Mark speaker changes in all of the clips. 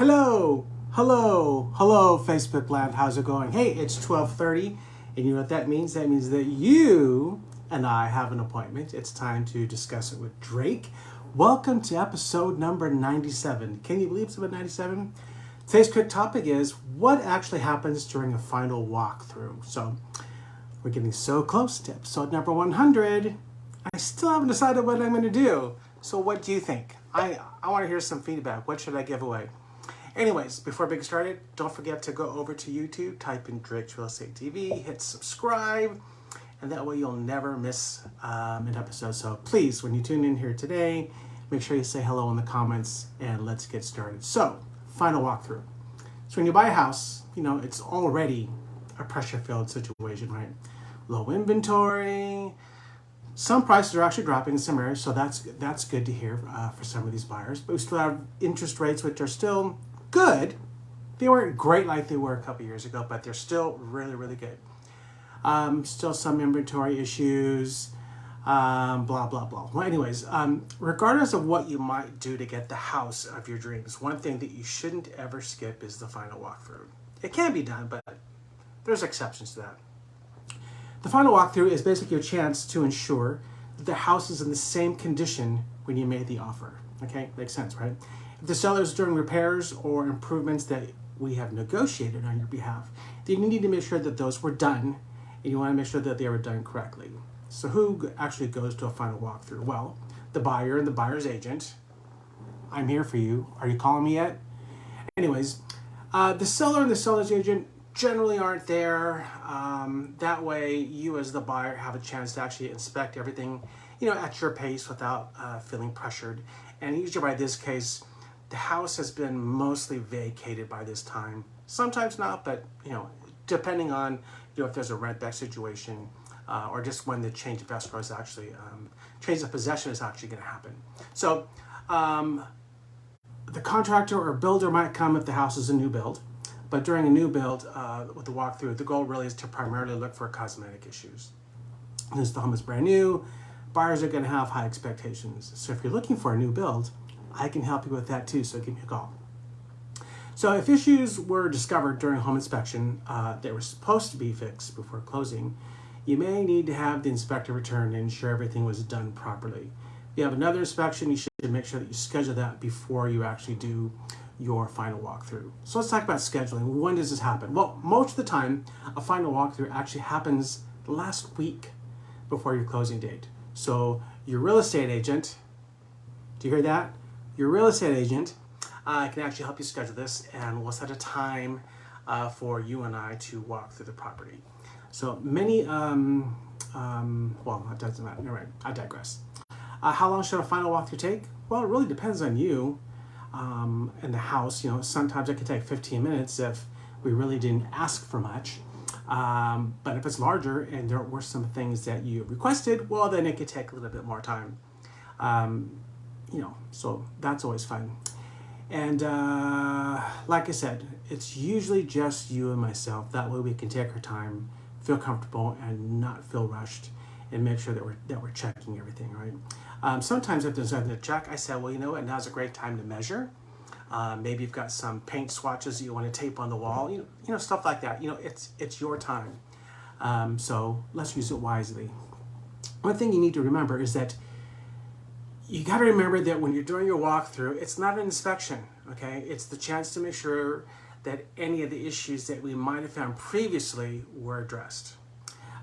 Speaker 1: Hello, Facebook land. How's it going? Hey, it's 12:30, and you know what that means? That means that you and I have an appointment. It's time to discuss it with Drake. Welcome to episode number 97. Can you believe it's about 97? Today's quick topic is what actually happens during a final walkthrough. So we're getting so close to episode number 100. I still haven't decided what I'm going to do. So what do you think? I want to hear some feedback. What should I give away? Anyways, before we get started, don't forget to go over to YouTube, type in Drake's Real Estate TV, hit subscribe, and that way you'll never miss an episode. So please, when you tune in here today, make sure you say hello in the comments, and let's get started. So, final walkthrough. So when you buy a house, you know, it's already a pressure-filled situation, right? Low inventory. Some prices are actually dropping in some areas, so that's good to hear for some of these buyers. But we still have interest rates which are still good. They weren't great like they were a couple years ago, but they're still really, really good. Still some inventory issues, blah, blah, blah. Well, anyways, regardless of what you might do to get the house of your dreams, one thing that you shouldn't ever skip is the final walkthrough. It can be done, but there's exceptions to that. The final walkthrough is basically a chance to ensure that the house is in the same condition when you made the offer. Okay, makes sense, right? If the seller is doing repairs or improvements that we have negotiated on your behalf, then you need to make sure that those were done, and you want to make sure that they were done correctly. So who actually goes to a final walkthrough? Well, the buyer and the buyer's agent. I'm here for you. Are you calling me yet? Anyways, the seller and the seller's agent generally aren't there. That way you as the buyer have a chance to actually inspect everything, you know, at your pace without feeling pressured. And usually by this case, the house has been mostly vacated by this time. Sometimes not, but you know, depending on if there's a rent back situation or just when the change of escrow is actually, change of possession is actually going to happen. So the contractor or builder might come if the house is a new build. But during a new build, with the walkthrough, the goal really is to primarily look for cosmetic issues. Since the home is brand new, buyers are going to have high expectations. So if you're looking for a new build, I can help you with that too, so give me a call. So if issues were discovered during home inspection that were supposed to be fixed before closing, you may need to have the inspector return and ensure everything was done properly. If you have another inspection, you should make sure that you schedule that before you actually do your final walkthrough. So let's talk about scheduling. When does this happen? Well, most of the time, a final walkthrough actually happens the last week before your closing date. So your real estate agent, do you hear that? Your real estate agent can actually help you schedule this, and we'll set a time for you and I to walk through the property. So many, well, it doesn't matter. All right, I digress. How long should a final walkthrough take? Well, it really depends on you. In the house, you know, sometimes it could take 15 minutes if we really didn't ask for much. But if it's larger and there were some things that you requested, well, then it could take a little bit more time. You know, so that's always fun. And like I said, it's usually just you and myself. That way we can take our time, feel comfortable, and not feel rushed, and make sure that we're checking everything, right? Sometimes if there's nothing to check, I say, well, you know what, now's a great time to measure. Maybe you've got some paint swatches that you want to tape on the wall, you know, stuff like that. You know, it's your time. So let's use it wisely. One thing you need to remember is that you got to remember that when you're doing your walkthrough, it's not an inspection, okay? It's the chance to make sure that any of the issues that we might have found previously were addressed.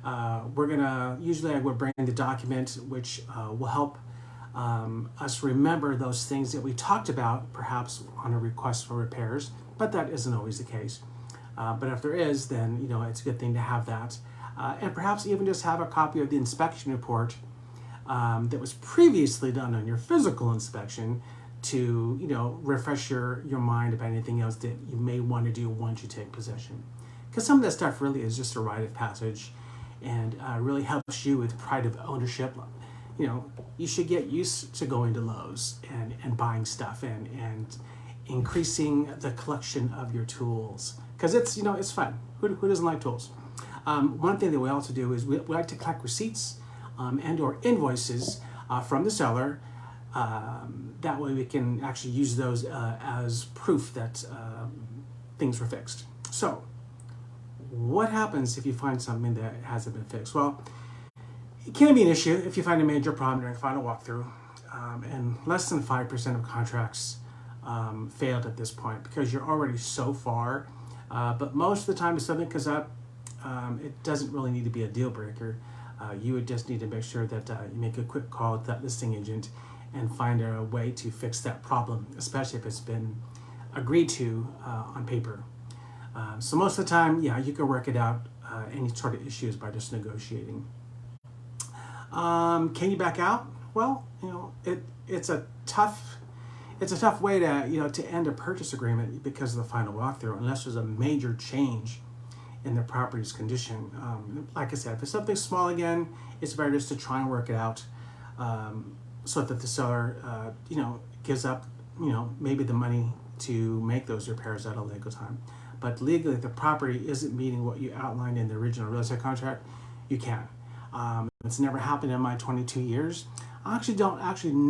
Speaker 1: Usually I would bring the document which will help us remember those things that we talked about, perhaps on a request for repairs, but that isn't always the case. But if there is, then, you know, it's a good thing to have that. And perhaps even just have a copy of the inspection report that was previously done on your physical inspection to, you know, refresh your mind about anything else that you may want to do once you take possession. Because some of that stuff really is just a rite of passage and really helps you with pride of ownership. You know, you should get used to going to Lowe's and buying stuff and increasing the collection of your tools. Because it's, you know, it's fun. Who doesn't like tools? One thing that we also do is we like to collect receipts and or invoices from the seller that way we can actually use those as proof that things were fixed. So what happens if you find something that hasn't been fixed? Well, it can be an issue if you find a major problem during final walkthrough, and less than 5% of contracts failed at this point because you're already so far. But most of the time, if something comes up, it doesn't really need to be a deal breaker. You would just need to make sure that you make a quick call to that listing agent and find a way to fix that problem, especially if it's been agreed to on paper. So most of the time, yeah, you can work it out, any sort of issues by just negotiating. Can you back out? Well, it's a tough way to to end a purchase agreement because of the final walkthrough, unless there's a major change in the property's condition. Like I said, if it's something small again, it's better just to try and work it out, so that the seller gives up maybe the money to make those repairs at a legal time. But legally, if the property isn't meeting what you outlined in the original real estate contract, you can. It's never happened in my 22 years. I actually don't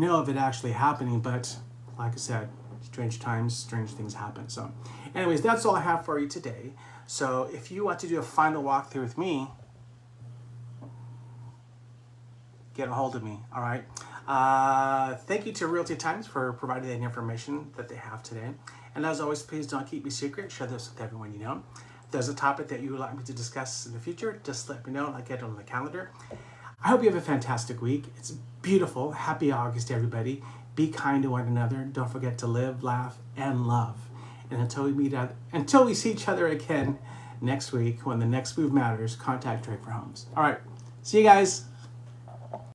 Speaker 1: know of it actually happening, but like I said, strange times, strange things happen. So anyways, that's all I have for you today. So if you want to do a final walkthrough with me, get a hold of me, all right? Thank you to Realty Times for providing that information that they have today. And as always, please don't keep me secret. Share this with everyone you know. If there's a topic that you would like me to discuss in the future, just let me know and I'll get it on the calendar. I hope you have a fantastic week. It's beautiful. Happy August, everybody. Be kind to one another. Don't forget to live, laugh, and love. And until we see each other again next week, when the next move matters, contact Drake for Homes. All right. See you guys.